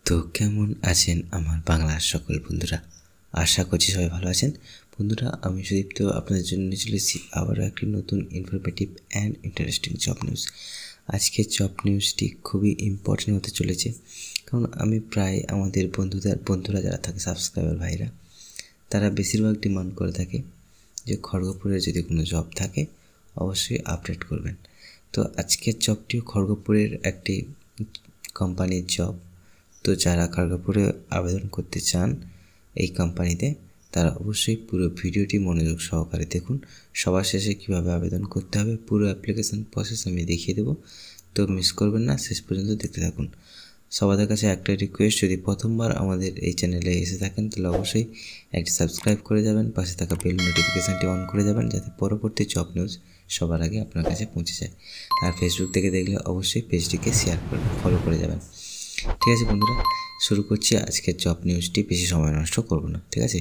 তো কেমন আছেন আমার বাংলার সকল বন্ধুরা? আশা করছি সবাই ভালো আছেন। বন্ধুরা, আমি সুদীপ্ত আপনাদের জন্য নিয়ে চলে এসেছি আবারও একটি নতুন informative and interesting job news. আজকের জব নিউজটি খুবই ইম্পর্টেন্ট হতে চলেছে, কারণ আমি প্রায় আমাদের বন্ধুরা যারা থাকে সাবস্ক্রাইবার ভাইরা, তারা বেশিরভাগ ডিমান্ড করে থাকে যে খড়গপুরের যদি কোনো জব থাকে অবশ্যই আপডেট করবেন। তো আজকের জবটিও খড়গপুরের একটি কোম্পানির জব। তো যারা খড়গপুরে আবেদন করতে চান এই কোম্পানিতে, তারা অবশ্যই পুরো ভিডিওটি মনোযোগ সহকারে দেখুন। সবার শেষে কীভাবে আবেদন করতে হবে পুরো অ্যাপ্লিকেশন প্রসেস আমি দেখিয়ে দেবো, তো মিস করবেন না, শেষ পর্যন্ত দেখতে থাকুন। সবাদের কাছে একটা রিকোয়েস্ট, যদি প্রথমবার আমাদের এই চ্যানেলে এসে থাকেন তাহলে অবশ্যই একটি সাবস্ক্রাইব করে যাবেন, পাশে থাকা বেল নোটিফিকেশানটি অন করে যাবেন, যাতে পরবর্তী জব নিউজ সবার আগে আপনার কাছে পৌঁছে যায়। আর ফেসবুক থেকে দেখলে অবশ্যই পেজটিকে শেয়ার করবেন, ফলো করে যাবেন। ঠিক আছে বন্ধুরা, শুরু করছি আজকের জব নিউজটি। বেশি সময় নষ্ট করব না, ঠিক আছে।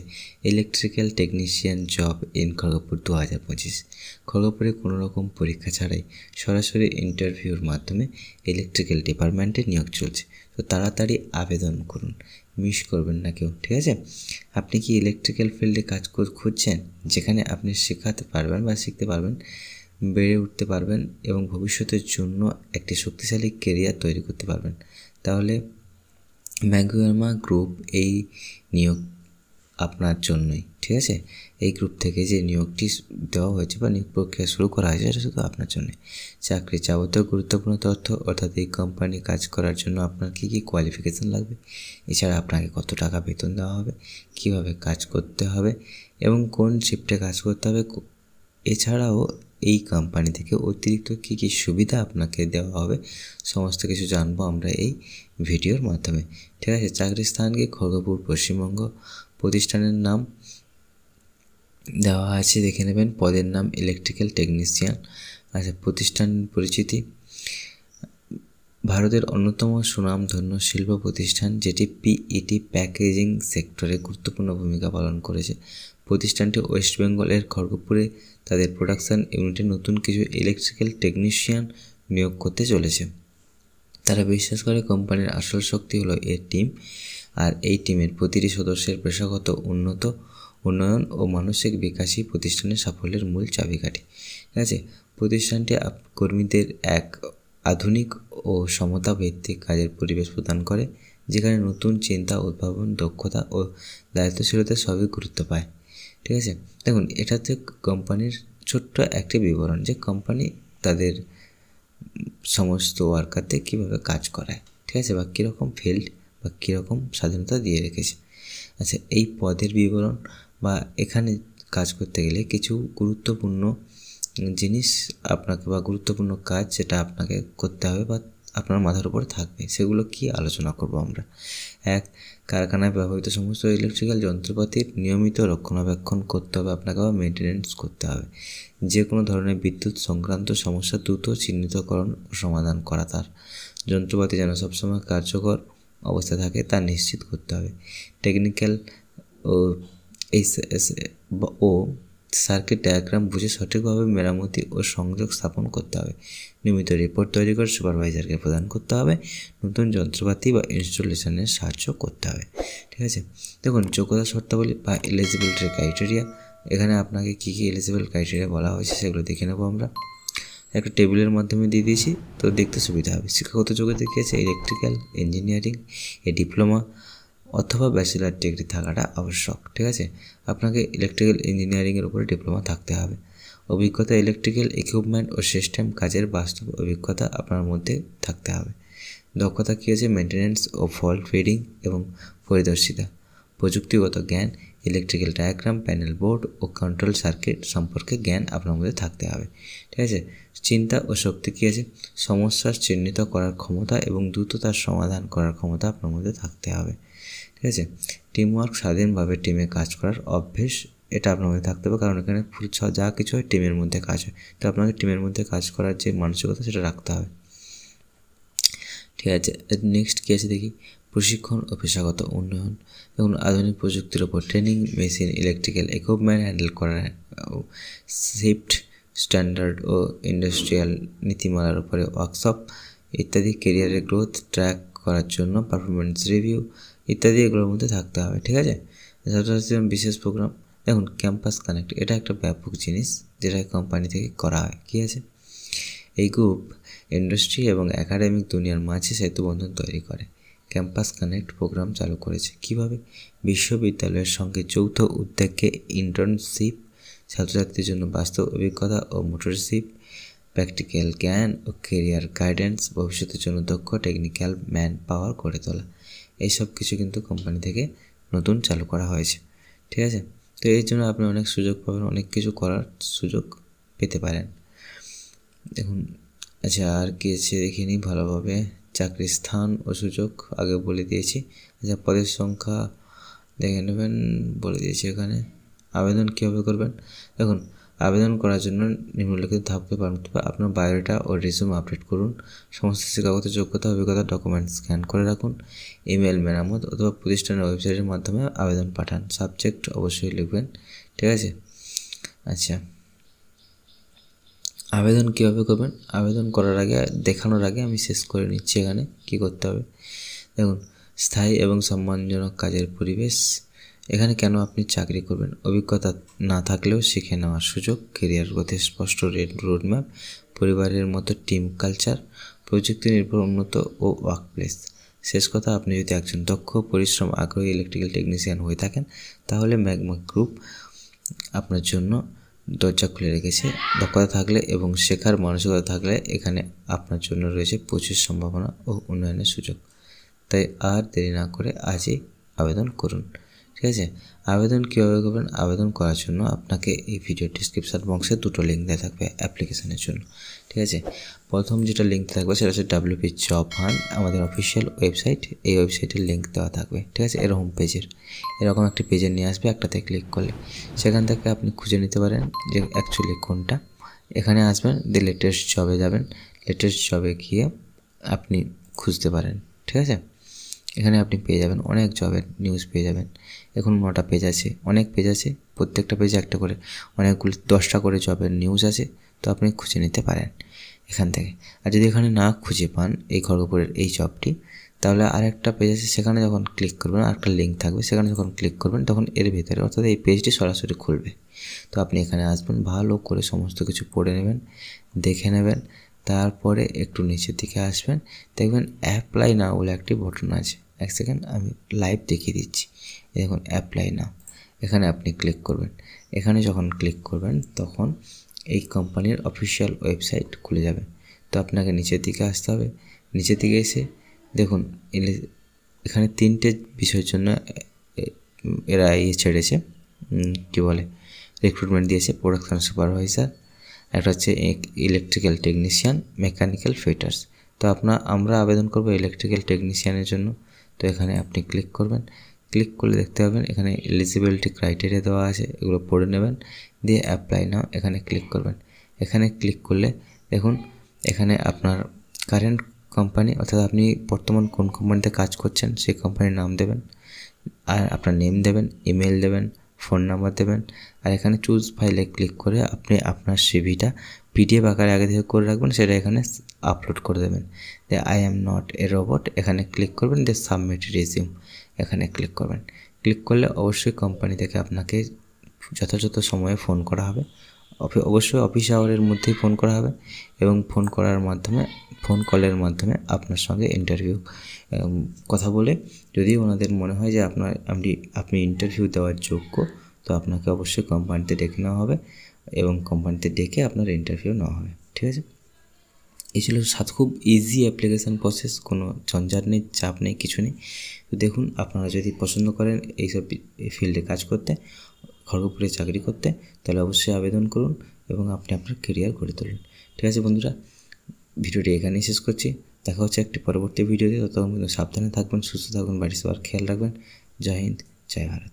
Electrical technician job in Kharagpur 2025। খড়গপুরে কোনো রকম পরীক্ষা ছাড়াই সরাসরি ইন্টারভিউর মাধ্যমে ইলেকট্রিক্যাল ডিপার্টমেন্টে নিয়োগ চলছে। তো তাড়াতাড়ি আবেদন করুন, মিস করবেন না কেউ, ঠিক আছে। আপনি কি ইলেকট্রিক্যাল ফিল্ডে কাজ খুঁজছেন, যেখানে আপনি শেখাতে পারবেন বা শিখতে পারবেন, বেড়ে উঠতে পারবেন এবং ভবিষ্যতের জন্য একটি শক্তিশালী কেরিয়ার তৈরি করতে পারবেন? তাহলে ম্যাগুয়ারমা গ্রুপ এই নিয়োগ আপনার জন্যই, ঠিক আছে। এই গ্রুপ থেকে যে নিয়োগটি দেওয়া হয়েছে বা নিয়োগ প্রক্রিয়া শুরু করা হয়েছে, এটা শুধু আপনার জন্যে। চাকরির যাবতীয় গুরুত্বপূর্ণ তথ্য, অর্থাৎ এই কোম্পানি কাজ করার জন্য আপনার কী কী কোয়ালিফিকেশান লাগবে, এছাড়া আপনাকে কত টাকা বেতন দেওয়া হবে, কীভাবে কাজ করতে হবে এবং কোন শিফটে কাজ করতে হবে, এছাড়াও এই কোম্পানি থেকে অতিরিক্ত কী কী সুবিধা আপনাকে দেওয়া হবে, সমস্ত কিছু জানবো আমরা এই ভিডিওর মাধ্যমে, ঠিক আছে। চাকরির স্থান কি? খড়গপুর, পশ্চিমবঙ্গ। প্রতিষ্ঠানের নাম দেওয়া আছে, দেখে নেবেন। পদের নাম ইলেকট্রিক্যাল টেকনিশিয়ান। আচ্ছা, প্রতিষ্ঠান পরিচিতি: ভারতের অন্যতম সুনামধন্য শিল্প প্রতিষ্ঠান, যেটি পিইটি প্যাকেজিং সেক্টরে গুরুত্বপূর্ণ ভূমিকা পালন করেছে। প্রতিষ্ঠানটি ওয়েস্ট বেঙ্গলের খড়গপুরে তাদের প্রোডাকশন ইউনিটে নতুন কিছু ইলেকট্রিক্যাল টেকনিশিয়ান নিয়োগ করতে চলেছে। তারা বিশ্বাস করে কোম্পানির আসল শক্তি হলো এর টিম, আর এই টিমের প্রতিটি সদস্যের পেশাগত উন্নয়ন ও মানসিক বিকাশই প্রতিষ্ঠানের সাফল্যের মূল চাবিকাঠি, ঠিক আছে। প্রতিষ্ঠানটি কর্মীদের এক আধুনিক ও সমতাভিত্তিক কাজের পরিবেশ প্রদান করে, যেখানে নতুন চিন্তা, উদ্ভাবন, দক্ষতা ও দায়িত্বশীলতা সবই গুরুত্ব পায়, ঠিক আছে। দেখুন, এটাতে কোম্পানির ছোট্ট একটি বিবরণ, যে কোম্পানি তাদের সমস্ত ওয়ার্কারদের কীভাবে কাজ করায়, ঠিক আছে, বা কীরকম ফিল্ড বা কীরকম স্বাধীনতা দিয়ে রেখেছে। আচ্ছা, এই পদের বিবরণ বা এখানে কাজ করতে গেলে কিছু গুরুত্বপূর্ণ জিনিস আপনাকে বা গুরুত্বপূর্ণ কাজ যেটা আপনাকে করতে হবে বা আপনার মাথার উপরে থাকবে, সেগুলো কি আলোচনা করব আমরা। 1. কারখানায় ব্যবহৃত সমস্ত ইলেকট্রিক্যাল যন্ত্রপাতির নিয়মিত রক্ষণাবেক্ষণ করতে হবে আপনাকে বা মেনটেনেন্স করতে হবে। যে কোনো ধরনের বিদ্যুৎ সংক্রান্ত সমস্যা দ্রুত চিহ্নিতকরণ ও সমাধান করা, তার যন্ত্রপাতি যেন সবসময় কার্যকর অবস্থা থাকে তা নিশ্চিত করতে হবে। টেকনিক্যাল ও সার্কিট ডায়াগ্রাম বুঝে সঠিকভাবে মেরামতি ও সংযোগ স্থাপন করতে হবে। নিয়মিত রিপোর্ট তৈরি করে সুপারভাইজারকে প্রদান করতে হবে। নতুন যন্ত্রপাতি বা ইনস্টলেশনের সাহায্য করতে হবে, ঠিক আছে। দেখুন, যোগ্যতা শর্তাবলী বা এলিজিবিলিটির ক্রাইটেরিয়া, এখানে আপনাকে কী কী এলিজিবল ক্রাইটেরিয়া বলা হয়েছে সেগুলো দেখে নেবো আমরা। একটা টেবিলের মাধ্যমে দিয়ে দিয়েছি, তো দেখতে সুবিধা হবে। শিক্ষাগত যোগ্যতা কী আছে? ইলেকট্রিক্যাল ইঞ্জিনিয়ারিং ডিপ্লোমা অথবা ব্যাচেলার ডিগ্রি থাকাটা আবশ্যক, ঠিক আছে। আপনাকে ইলেকট্রিক্যাল ইঞ্জিনিয়ারিংয়ের উপরে ডিপ্লোমা থাকতে হবে। অভিজ্ঞতা: ইলেকট্রিক্যাল ইকুইপমেন্ট ও সিস্টেম কাজের বাস্তব অভিজ্ঞতা আপনার মধ্যে থাকতে হবে। দক্ষতা কী আছে? মেনটেন্যান্স ও ফল্ট ফিডিং এবং পরিদর্শিতা। প্রযুক্তিগত জ্ঞান: ইলেকট্রিক্যাল ডায়াগ্রাম, প্যানেল বোর্ড ও কন্ট্রোল সার্কিট সম্পর্কে জ্ঞান আপনার মধ্যে থাকতে হবে, ঠিক আছে। চিন্তা ও শক্তি কী আছে? সমস্যার চিহ্নিত করার ক্ষমতা এবং দ্রুত তার সমাধান করার ক্ষমতা আপনার মধ্যে থাকতে হবে, ঠিক আছে। টিমওয়ার্ক: স্বাধীনভাবে টিমে কাজ করার অভ্যেস, এটা আপনার মধ্যে থাকতে হবে, কারণ এখানে যা কিছু হয় টিমের মধ্যে কাজ হয়, তো আপনাকে টিমের মধ্যে কাজ করার যে মানসিকতা সেটা রাখতে হবে, ঠিক আছে। নেক্সট কী আছে দেখি? প্রশিক্ষণ ও পেশাগত উন্নয়ন। দেখুন, আধুনিক প্রযুক্তির ওপর training, machine, electrical equipment handle করা, শিফট স্ট্যান্ডার্ড ও ইন্ডাস্ট্রিয়াল নীতিমালার উপরে ওয়ার্কশপ ইত্যাদি। কেরিয়ারের গ্রোথ ট্র্যাক করার জন্য পারফরমেন্স রিভিউ ইত্যাদি এগুলোর মধ্যে থাকতে হবে, ঠিক আছে। সেটা হচ্ছে বিশেষ প্রোগ্রাম। দেখুন ক্যাম্পাস কানেক্ট, এটা একটা ব্যাপক জিনিস যেটা কোম্পানি থেকে করা হয়, কী আছে। এই গ্রুপ ইন্ডাস্ট্রি এবং একাডেমিক দুনিয়ার মাঝে সেতুবন্ধন তৈরি করে। ক্যাম্পাস কানেক্ট প্রোগ্রাম চালু করেছে কীভাবে? বিশ্ববিদ্যালয়ের সঙ্গে যৌথ উদ্যোগে ইন্টার্নশিপ, ছাত্রছাত্রীদের জন্য বাস্তব অভিজ্ঞতা ও মোটরশিপ, প্র্যাকটিক্যাল জ্ঞান ও কেরিয়ার গাইডেন্স, ভবিষ্যতের জন্য দক্ষ টেকনিক্যাল ম্যান পাওয়ার করে তোলা। এইসব কিছু কিন্তু কোম্পানি থেকে নতুন চালু করা হয়েছে, ঠিক আছে। তো এর জন্য আপনি অনেক সুযোগ পাবেন, অনেক কিছু করার সুযোগ পেতে পারেন। দেখুন আচ্ছা আর কি আছে দেখে নিই ভালোভাবে। চাকরির স্থান ও সুযোগ আগে বলে দিয়েছি। আচ্ছা পদের সংখ্যা দেখে নেবেন, বলে দিয়েছি এখানে। আবেদন কীভাবে করবেন? দেখুন আবেদন করার জন্য নিম্নলিখিত ধাপে পালন করতে হবে। আপনার বায়োডাটা ও রিজিউম আপডেট করুন। সমস্ত শিক্ষাগত যোগ্যতা অভিজ্ঞতা ডকুমেন্ট স্ক্যান করে রাখুন। ইমেল মেরামত অথবা প্রতিষ্ঠানের ওয়েবসাইটের মাধ্যমে আবেদন পাঠান। সাবজেক্ট অবশ্যই লিখবেন, ঠিক আছে। আচ্ছা আবেদন কীভাবে করবেন? আবেদন করার আগে দেখানোর আগে আমি শেষ করে নিচ্ছি এখানে কী করতে হবে। দেখুন স্থায়ী এবং সম্মানজনক কাজের পরিবেশ। এখানে কেন আপনি চাকরি করবেন? অভিজ্ঞতা না থাকলেও শিখে নেওয়ার সুযোগ, কেরিয়ার গ্রোথে স্পষ্ট রোডম্যাপ, পরিবারের মতো টিম কালচার, প্রযুক্তি নির্ভর উন্নত ও ওয়ার্কপ্লেস। শেষ কথা, আপনি যদি একজন দক্ষ পরিশ্রম আগ্রহী ইলেকট্রিক্যাল টেকনিশিয়ান হয়ে থাকেন তাহলে ম্যাগমা গ্রুপ আপনার জন্য দরজা খুলে রেখেছে। দক্ষতা থাকলে এবং শেখার মানসিকতা থাকলে এখানে আপনার জন্য রয়েছে প্রচুর সম্ভাবনা ও উন্নয়নের সুযোগ। তাই আর দেরি না করে আজই আবেদন করুন, ঠিক আছে। আবেদন কীভাবে করবেন? আবেদন করার জন্য আপনাকে এই ভিডিও ডিসক্রিপশান বক্সে দুটো লিঙ্ক দেওয়া থাকবে অ্যাপ্লিকেশনের জন্য, ঠিক আছে। প্রথম যেটা লিঙ্ক থাকবে সেটা হচ্ছে WP জব হান্ট, আমাদের অফিসিয়াল ওয়েবসাইট। এই ওয়েবসাইটের লিঙ্ক দেওয়া থাকবে, ঠিক আছে। এর হোম পেজের এরকম একটি পেজে নিয়ে আসবে, একটাতে ক্লিক করলে সেখান থেকে আপনি খুঁজে নিতে পারেন যে অ্যাকচুয়ালি কোনটা। এখানে আসবেন, দিয়ে লেটেস্ট জবে যাবেন। লেটেস্ট জবে গিয়ে আপনি খুঁজতে পারেন, ঠিক আছে। এখানে আপনি পেয়ে যাবেন অনেক জবের নিউজ পেয়ে যাবেন। এখন 9টা পেজ আছে, অনেক পেজ আছে, প্রত্যেকটা পেজে একটা করে অনেকগুলো 10টা করে জবের নিউজ আছে, তো আপনি খুঁজে নিতে পারেন এখান থেকে। আর যদি এখানে না খুঁজে পান এই খড়গপুরের এই জবটি, তাহলে আরেকটা পেজ আছে, সেখানে যখন ক্লিক করবেন আরেকটা লিঙ্ক থাকবে, সেখানে যখন ক্লিক করবেন তখন এর ভিতরে অর্থাৎ এই পেজটি সরাসরি খুলবে। তো আপনি এখানে আসবেন, ভালো করে সমস্ত কিছু পড়ে নেবেন, দেখে নেবেন, তারপরে একটু নিচের দিকে আসবেন, দেখবেন অ্যাপ্লাই নাও বলে একটি বটন আছে। এক সেকেন্ড আমি লাইভ দেখিয়ে দিচ্ছি। দেখুন অ্যাপ্লাই নাও, এখানে আপনি ক্লিক করবেন। এখানে যখন ক্লিক করবেন তখন এই কোম্পানির অফিসিয়াল ওয়েবসাইট খুলে যাবে। তো আপনাকে নিচের দিকে আসতে হবে। নিচের দিকে এসে দেখুন এখানে 3টে বিষয়ের জন্য এরা ছেড়েছে, কী বলে রিক্রুটমেন্ট দিয়েছে। প্রোডাকশন সুপারভাইজার, একটা হচ্ছে ইলেকট্রিক্যাল টেকনিশিয়ান, মেকানিক্যাল ফিটার্স। তো আমরা আবেদন করব ইলেকট্রিক্যাল টেকনিশিয়ানের জন্য। তো এখানে আপনি ক্লিক করবেন। ক্লিক করলে দেখতে পাবেন এখানে এলিজিবিলিটি ক্রাইটেরিয়া দেওয়া আছে, এগুলো পড়ে নেবেন, দিয়ে অ্যাপ্লাই নাও এখানে ক্লিক করবেন। এখানে ক্লিক করলে দেখুন এখানে আপনার কারেন্ট কোম্পানি অর্থাৎ আপনি বর্তমান কোন কোম্পানিতে কাজ করছেন সেই কোম্পানির নাম দেবেন, আর আপনার নেম দেবেন, ইমেল দেবেন, ফোন নাম্বার দেবেন। আর এখানে চুজ ফাইলে ক্লিক করে আপনি আপনার সিভিটা PDF আকারে আগে থেকে করে রাখবেন, সেটা এখানে আপলোড করে দেবেন। দিয়ে I am not a robot এখানে ক্লিক করবেন, দিয়ে সাবমিট রিজিউম এখানে ক্লিক করবেন। ক্লিক করলে অবশ্যই কোম্পানি থেকে আপনাকে যথাযথ সময়ে ফোন করা হবে। অবশ্যই অফিস আওয়ারের মধ্যেই ফোন করা হবে এবং ফোন কলের মাধ্যমে আপনার সঙ্গে ইন্টারভিউ কথা বলে যদি ওনাদের মনে হয় যে আপনি ইন্টারভিউ দেওয়ার যোগ্য, তো আপনাকে অবশ্যই কোম্পানিতে ডেকে নেওয়া হবে এবং কোম্পানিতে ডেকে আপনার ইন্টারভিউ নেওয়া হবে, ঠিক আছে। এই ছিল খুব ইজি অ্যাপ্লিকেশান প্রসেস, কোনো ঝঞ্ঝাট নেই, চাপ নেই, কিছু নেই। তো দেখুন আপনারা যদি পছন্দ করেন এইসব ফিল্ডে কাজ করতে, খড়গপুরে চাকরি করতে, তাহলে অবশ্যই আবেদন করুন এবং আপনি আপনার কেরিয়ার গড়ে তুলুন, ঠিক আছে বন্ধুরা। ভিডিওটি এখানেই শেষ করছি, দেখা হচ্ছে একটি পরবর্তী ভিডিওতে। ততক্ষণ কিন্তু সাবধানে থাকবেন, সুস্থ থাকবেন, বাড়ির সবার খেয়াল রাখবেন। জয় হিন্দ, জয় ভারত।